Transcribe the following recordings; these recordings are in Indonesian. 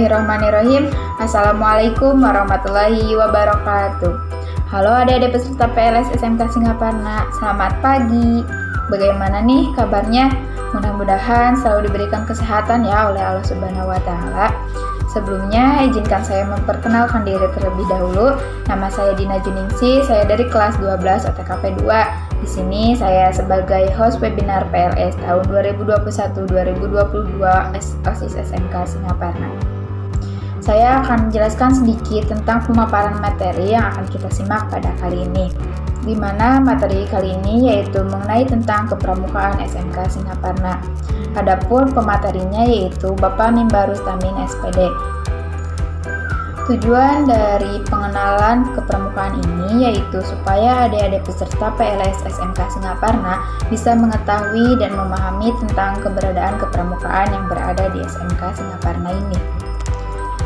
Bismillahirrahmanirrahim. Assalamualaikum warahmatullahi wabarakatuh. Halo adik-adik peserta PLS SMK Singaparna, selamat pagi. Bagaimana nih kabarnya? Mudah-mudahan selalu diberikan kesehatan ya oleh Allah Subhanahu wa Ta'ala. Sebelumnya, izinkan saya memperkenalkan diri terlebih dahulu. Nama saya Dina Juningsi, saya dari kelas 12 OTKP 2. Di sini saya sebagai host webinar PLS tahun 2021-2022 OSIS SMK Singaparna. Saya akan menjelaskan sedikit tentang pemaparan materi yang akan kita simak pada kali ini. Di mana materi kali ini yaitu mengenai tentang kepramukaan SMK Singaparna. Adapun pematerinya yaitu Bapak Mimba Rustamin SPD. Tujuan dari pengenalan kepramukaan ini yaitu supaya adik-adik peserta PLS SMK Singaparna bisa mengetahui dan memahami tentang keberadaan kepramukaan yang berada di SMK Singaparna ini.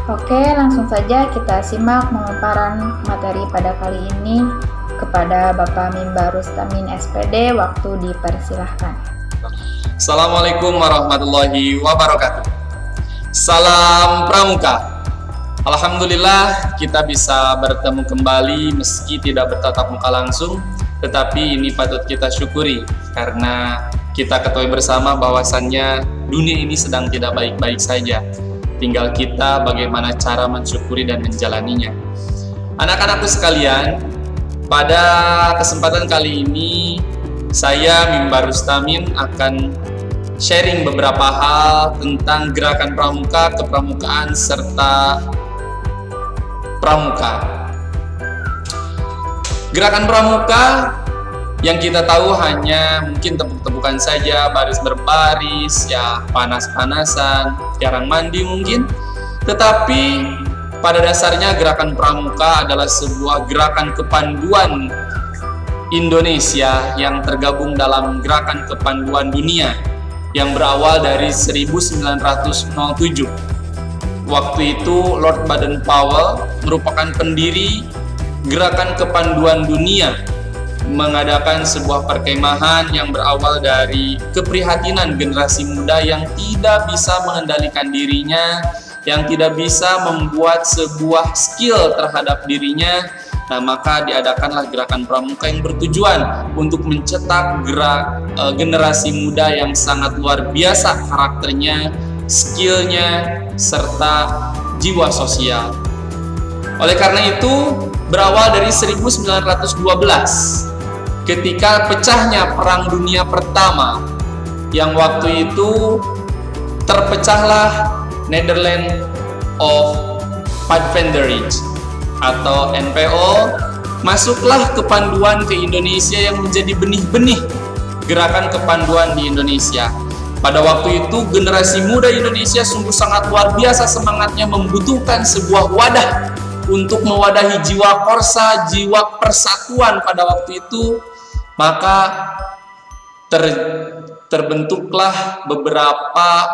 Oke, langsung saja kita simak pemaparan materi pada kali ini kepada Bapak Mimba Rustamin SPD. Waktu dipersilahkan. Assalamualaikum warahmatullahi wabarakatuh. Salam Pramuka. Alhamdulillah kita bisa bertemu kembali meski tidak bertatap muka langsung, tetapi ini patut kita syukuri karena kita ketahui bersama bahwasannya dunia ini sedang tidak baik-baik saja. Tinggal kita bagaimana cara mensyukuri dan menjalaninya. Anak-anakku sekalian, pada kesempatan kali ini saya Mimba Rustamin akan sharing beberapa hal tentang gerakan pramuka, kepramukaan, serta pramuka. Gerakan pramuka yang kita tahu hanya mungkin tepuk-tepukan saja, baris berbaris, ya panas-panasan, jarang mandi mungkin. Tetapi pada dasarnya gerakan pramuka adalah sebuah gerakan kepanduan Indonesia yang tergabung dalam gerakan kepanduan dunia yang berawal dari 1907. Waktu itu Lord Baden-Powell merupakan pendiri gerakan kepanduan dunia, mengadakan sebuah perkemahan yang berawal dari keprihatinan generasi muda yang tidak bisa mengendalikan dirinya, yang tidak bisa membuat sebuah skill terhadap dirinya. Nah, maka diadakanlah gerakan pramuka yang bertujuan untuk mencetak generasi muda yang sangat luar biasa karakternya, skillnya, serta jiwa sosial. Oleh karena itu, berawal dari 1912 ketika pecahnya Perang Dunia Pertama, yang waktu itu terpecahlah Netherlands of Pathfinderage atau NPO, masuklah kepanduan ke Indonesia yang menjadi benih-benih gerakan kepanduan di Indonesia. Pada waktu itu generasi muda Indonesia sungguh sangat luar biasa semangatnya, membutuhkan sebuah wadah untuk mewadahi jiwa korsa, jiwa persatuan pada waktu itu. Maka terbentuklah beberapa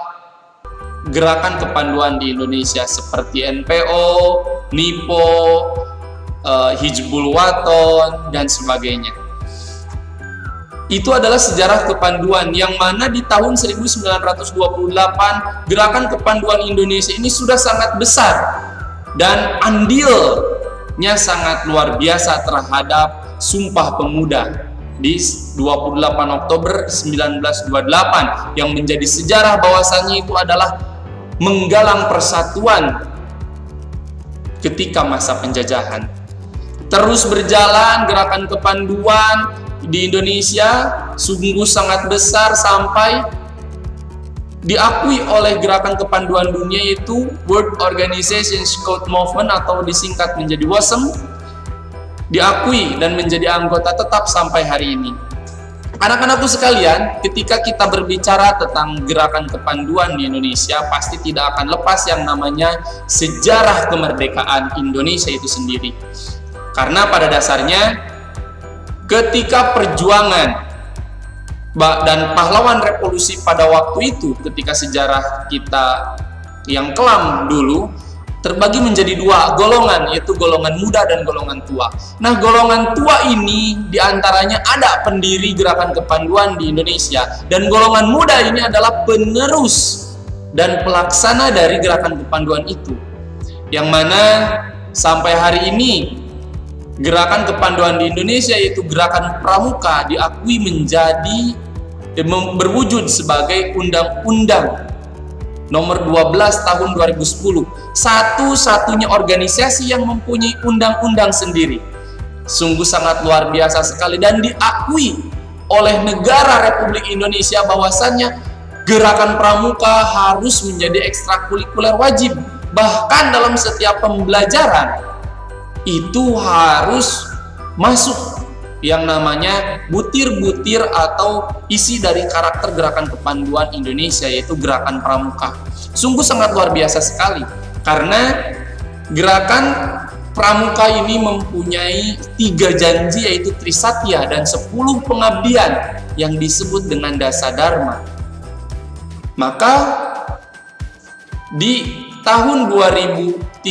gerakan kepanduan di Indonesia seperti NPO, NIPO, Hizbul Waton, dan sebagainya. Itu adalah sejarah kepanduan yang mana di tahun 1928 gerakan kepanduan Indonesia ini sudah sangat besar dan andilnya sangat luar biasa terhadap Sumpah Pemuda di 28 Oktober 1928 yang menjadi sejarah bahwasannya itu adalah menggalang persatuan ketika masa penjajahan. Terus berjalan gerakan kepanduan di Indonesia sungguh sangat besar sampai diakui oleh gerakan kepanduan dunia, yaitu World Organization Scout Movement atau disingkat menjadi WOSM, diakui dan menjadi anggota tetap sampai hari ini. Anak-anakku sekalian, ketika kita berbicara tentang gerakan kepanduan di Indonesia, pasti tidak akan lepas yang namanya sejarah kemerdekaan Indonesia itu sendiri. Karena pada dasarnya ketika perjuangan dan pahlawan revolusi pada waktu itu, ketika sejarah kita yang kelam dulu terbagi menjadi dua golongan, yaitu golongan muda dan golongan tua. Nah, golongan tua ini diantaranya ada pendiri gerakan kepanduan di Indonesia, dan golongan muda ini adalah penerus dan pelaksana dari gerakan kepanduan itu, yang mana sampai hari ini gerakan kepanduan di Indonesia, yaitu gerakan pramuka, diakui menjadi berwujud sebagai undang-undang nomor 12 tahun 2010, satu-satunya organisasi yang mempunyai undang-undang sendiri. Sungguh sangat luar biasa sekali, dan diakui oleh negara Republik Indonesia bahwasannya gerakan pramuka harus menjadi ekstrakurikuler wajib. Bahkan dalam setiap pembelajaran itu harus masuk yang namanya butir-butir atau isi dari karakter gerakan kepanduan Indonesia, yaitu gerakan pramuka. Sungguh sangat luar biasa sekali, karena gerakan pramuka ini mempunyai 3 janji, yaitu Trisatya, dan 10 pengabdian yang disebut dengan Dasa Dharma. Maka di tahun 2014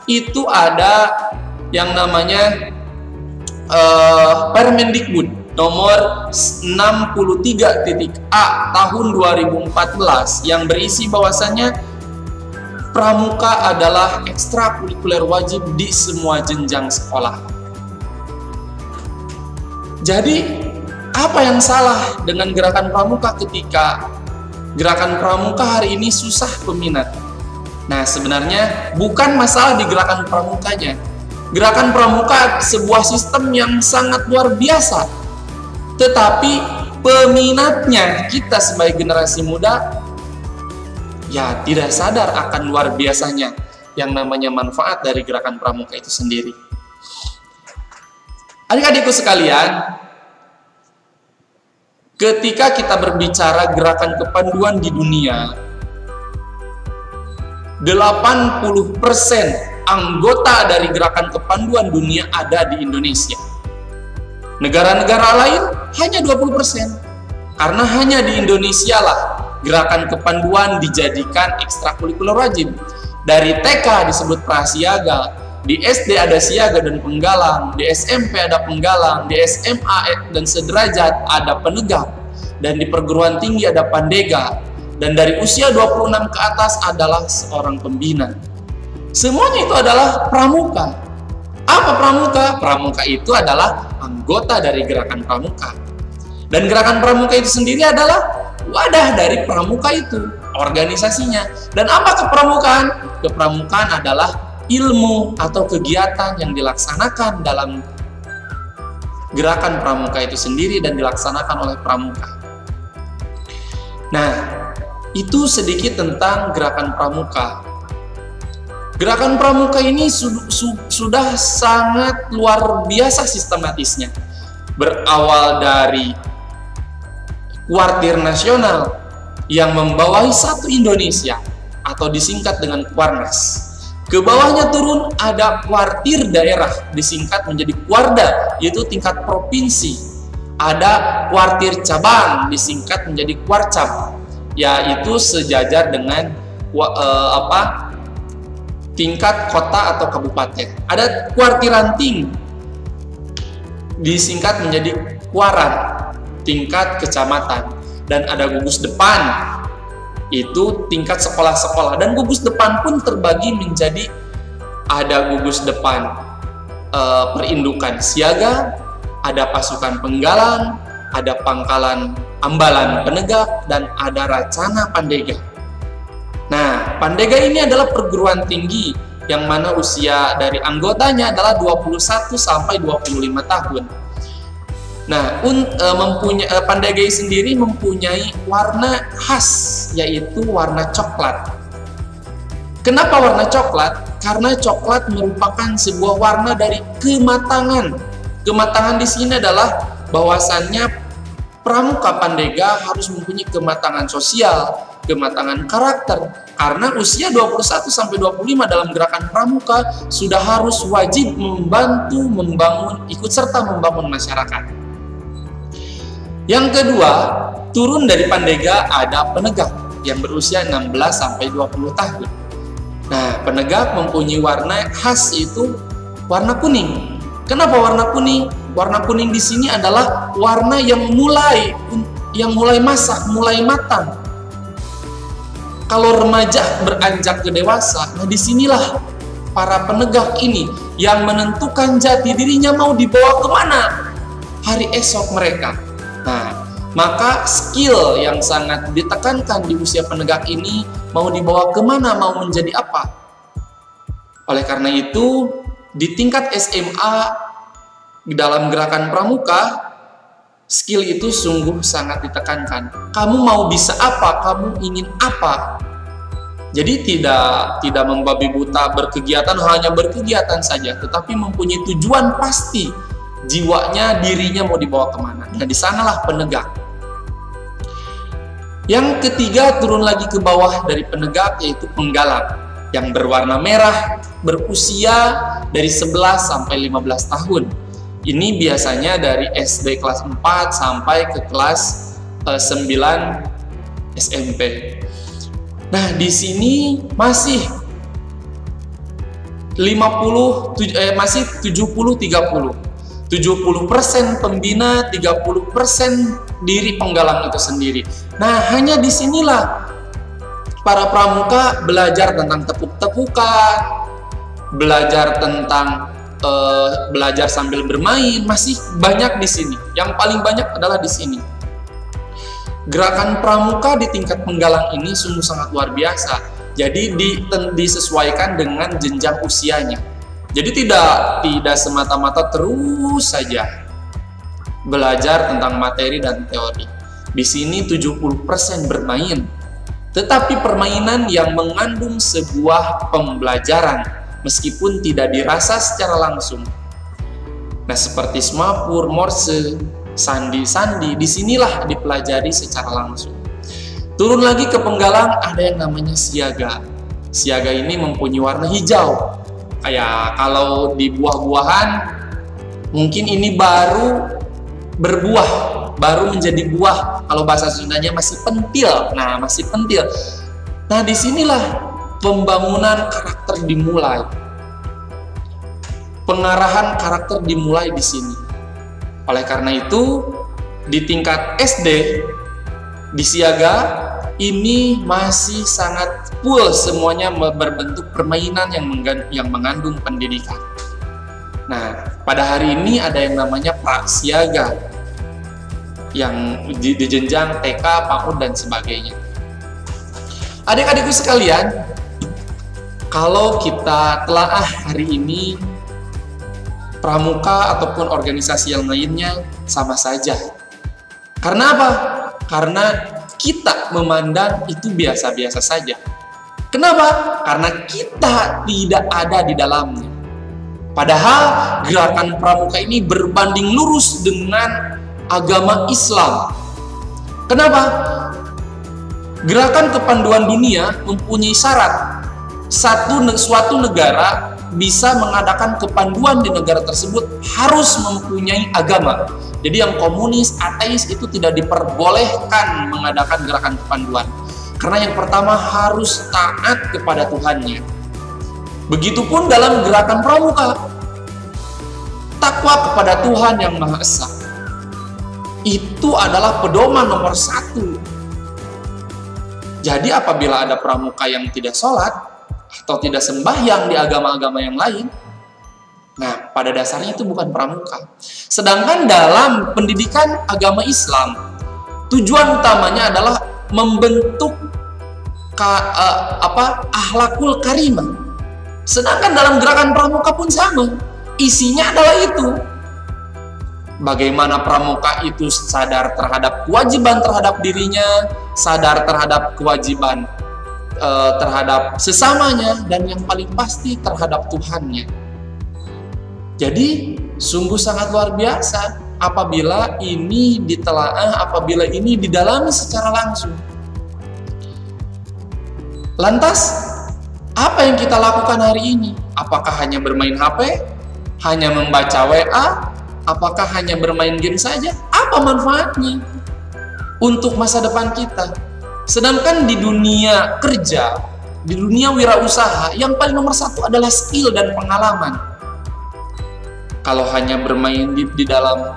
itu ada yang namanya Permendikbud nomor 63.A tahun 2014 yang berisi bahwasannya pramuka adalah ekstrakurikuler wajib di semua jenjang sekolah. Jadi, apa yang salah dengan gerakan pramuka ketika gerakan pramuka hari ini susah peminat? Nah, sebenarnya bukan masalah di gerakan pramukanya. Gerakan pramuka sebuah sistem yang sangat luar biasa, tetapi peminatnya, kita sebagai generasi muda ya tidak sadar akan luar biasanya yang namanya manfaat dari gerakan pramuka itu sendiri. Adik-adikku sekalian, ketika kita berbicara gerakan kepanduan di dunia, 80% anggota dari gerakan kepanduan dunia ada di Indonesia. Negara-negara lain hanya 20%. Karena hanya di Indonesia lah gerakan kepanduan dijadikan ekstrakurikuler wajib. Dari TK disebut prasiaga, di SD ada siaga dan penggalang, di SMP ada penggalang, di SMA dan sederajat ada penegak, dan di perguruan tinggi ada pandega, dan dari usia 26 ke atas adalah seorang pembina. Semuanya itu adalah pramuka. Apa pramuka? Pramuka itu adalah anggota dari gerakan pramuka. Dan gerakan pramuka itu sendiri adalah wadah dari pramuka itu, organisasinya. Dan apa kepramukaan? Kepramukaan adalah ilmu atau kegiatan yang dilaksanakan dalam gerakan pramuka itu sendiri dan dilaksanakan oleh pramuka. Nah, itu sedikit tentang gerakan pramuka. Gerakan pramuka ini sudah sangat luar biasa sistematisnya. Berawal dari Kuartir Nasional yang membawahi satu Indonesia atau disingkat dengan Kuarnas. Ke bawahnya turun ada kuartir daerah, disingkat menjadi Kuarda, yaitu tingkat provinsi. Ada kuartir cabang, disingkat menjadi Kuarcap, yaitu sejajar dengan tingkat kota atau kabupaten. Ada kuartir ranting, disingkat menjadi Kuaran, tingkat kecamatan. Dan ada gugus depan, itu tingkat sekolah-sekolah. Dan gugus depan pun terbagi menjadi ada gugus depan perindukan siaga, ada pasukan penggalang, ada pangkalan ambalan penegak, dan ada racana pandega. Nah, pandega ini adalah perguruan tinggi yang mana usia dari anggotanya adalah 21 sampai 25 tahun. Nah, pandega sendiri mempunyai warna khas, yaitu warna coklat. Kenapa warna coklat? Karena coklat merupakan sebuah warna dari kematangan. Kematangan di sini adalah bahwasannya pramuka pandega harus mempunyai kematangan sosial, kematangan karakter. Karena usia 21 sampai 25 dalam gerakan pramuka sudah harus wajib membantu ikut serta membangun masyarakat. Yang kedua, turun dari pandega ada penegak yang berusia 16 sampai 20 tahun. Nah, penegak mempunyai warna khas, itu warna kuning. Kenapa warna kuning? Warna kuning di sini adalah warna yang mulai masak, mulai matang. Kalau remaja beranjak ke dewasa, nah disinilah para penegak ini yang menentukan jati dirinya mau dibawa kemana hari esok mereka. Nah, maka skill yang sangat ditekankan di usia penegak ini mau dibawa kemana, mau menjadi apa. Oleh karena itu, di tingkat SMA di dalam gerakan pramuka, skill itu sungguh sangat ditekankan. Kamu mau bisa apa, kamu ingin apa. Jadi tidak membabi buta berkegiatan, hanya berkegiatan saja, tetapi mempunyai tujuan pasti. Jiwanya, dirinya mau dibawa kemana. Nah, di sanalah penegak. Yang ketiga, turun lagi ke bawah dari penegak, yaitu penggalang yang berwarna merah, berusia dari 11 sampai 15 tahun. Ini biasanya dari SD kelas 4 sampai ke kelas 9 SMP. Nah, di sini masih 70-30. 70% pembina, 30% diri penggalang itu sendiri. Nah, hanya disinilah para pramuka belajar tentang tepuk-tepukan, belajar tentang belajar sambil bermain, masih banyak di sini. Yang paling banyak adalah di sini. Gerakan pramuka di tingkat penggalang ini sungguh sangat luar biasa. Jadi disesuaikan dengan jenjang usianya. Jadi tidak semata-mata terus saja belajar tentang materi dan teori. Di sini 70% bermain, tetapi permainan yang mengandung sebuah pembelajaran meskipun tidak dirasa secara langsung. Nah, seperti semapur, morse, sandi-sandi, disinilah dipelajari secara langsung. Turun lagi ke penggalang, ada yang namanya siaga. Siaga ini mempunyai warna hijau. Kayak kalau di buah-buahan, mungkin ini baru berbuah, baru menjadi buah. Kalau bahasa Sundanya masih pentil. Nah, masih pentil. Nah, disinilah pembangunan karakter dimulai. Pengarahan karakter dimulai di sini. Oleh karena itu, di tingkat SD, di siaga, ini masih sangat full semuanya berbentuk permainan yang mengandung pendidikan. Nah, pada hari ini ada yang namanya prasiaga yang di jenjang TK, PAUD dan sebagainya. Adik-adikku sekalian, kalau kita telaah hari ini, pramuka ataupun organisasi yang lainnya sama saja. Karena apa? Karena kita memandang itu biasa-biasa saja. Kenapa? Karena kita tidak ada di dalamnya. Padahal gerakan pramuka ini berbanding lurus dengan agama Islam. Kenapa? Gerakan kepanduan dunia mempunyai syarat. Suatu negara bisa mengadakan kepanduan di negara tersebut harus mempunyai agama. Jadi yang komunis, ateis itu tidak diperbolehkan mengadakan gerakan kepanduan. Karena yang pertama harus taat kepada Tuhannya. Begitupun dalam gerakan pramuka. Takwa kepada Tuhan yang Maha Esa. Itu adalah pedoman nomor 1. Jadi apabila ada pramuka yang tidak sholat atau tidak sembahyang di agama-agama yang lain, nah pada dasarnya itu bukan pramuka. Sedangkan dalam pendidikan agama Islam, tujuan utamanya adalah membentuk akhlakul karimah. Sedangkan dalam gerakan pramuka pun sama, isinya adalah itu. Bagaimana pramuka itu sadar terhadap kewajiban terhadap dirinya, sadar terhadap kewajiban terhadap sesamanya, dan yang paling pasti terhadap Tuhannya. Jadi sungguh sangat luar biasa apabila ini ditelaah, apabila ini didalami secara langsung. Lantas, apa yang kita lakukan hari ini? Apakah hanya bermain HP? Hanya membaca WA? Apakah hanya bermain game saja? Apa manfaatnya untuk masa depan kita? Sedangkan di dunia kerja, di dunia wirausaha, yang paling nomor 1 adalah skill dan pengalaman. Kalau hanya bermain di dalam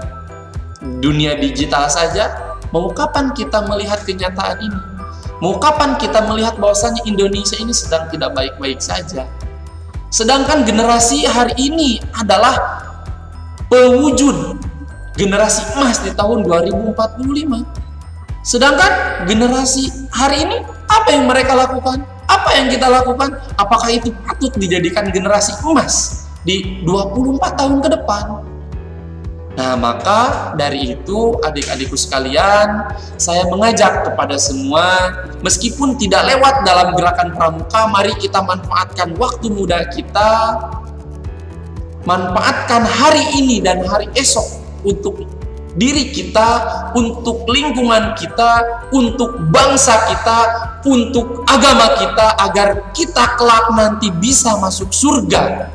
dunia digital saja, mau kapan kita melihat kenyataan ini? Mau kapan kita melihat bahwasannya Indonesia ini sedang tidak baik-baik saja? Sedangkan generasi hari ini adalah pewujud generasi emas di tahun 2045. Sedangkan generasi hari ini, apa yang mereka lakukan? Apa yang kita lakukan? Apakah itu patut dijadikan generasi emas di 24 tahun ke depan? Nah, maka dari itu adik-adikku sekalian, saya mengajak kepada semua, meskipun tidak lewat dalam gerakan pramuka, mari kita manfaatkan waktu muda kita, manfaatkan hari ini dan hari esok untuk diri kita, untuk lingkungan kita, untuk bangsa kita, untuk agama kita, agar kita kelak nanti bisa masuk surga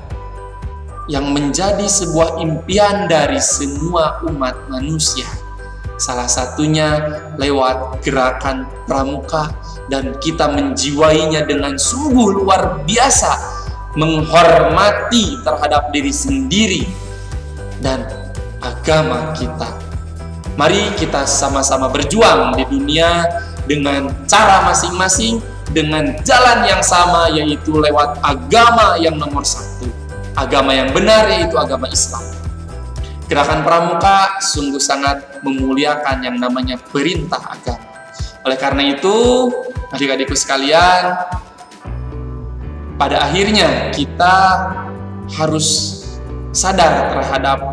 yang menjadi sebuah impian dari semua umat manusia. Salah satunya lewat gerakan pramuka, dan kita menjiwainya dengan sungguh luar biasa, menghormati terhadap diri sendiri dan agama kita. Mari kita sama-sama berjuang di dunia dengan cara masing-masing, dengan jalan yang sama, yaitu lewat agama yang nomor satu, agama yang benar, yaitu agama Islam. Gerakan pramuka sungguh sangat memuliakan yang namanya perintah agama. Oleh karena itu, adik-adikku sekalian, pada akhirnya kita harus sadar terhadap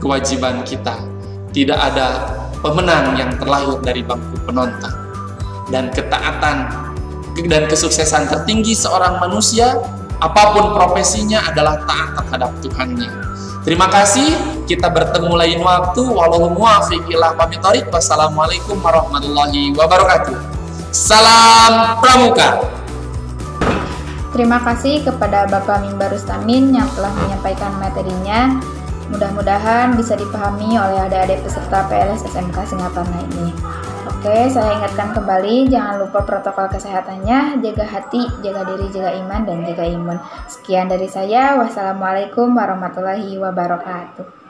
kewajiban kita. Tidak ada pemenang yang terlahir dari bangku penonton. Dan ketaatan dan kesuksesan tertinggi seorang manusia, apapun profesinya, adalah taat terhadap Tuhannya. Terima kasih, kita bertemu lain waktu. Wallahu muwaffiq ila aqwamit thoriq. Wassalamualaikum warahmatullahi wabarakatuh. Salam Pramuka. Terima kasih kepada Bapak Mimbar Rustamin yang telah menyampaikan materinya. Mudah-mudahan bisa dipahami oleh adik-adik peserta PLS SMK Singaparna ini. Oke, saya ingatkan kembali, jangan lupa protokol kesehatannya, jaga hati, jaga diri, jaga iman, dan jaga imun. Sekian dari saya, wassalamualaikum warahmatullahi wabarakatuh.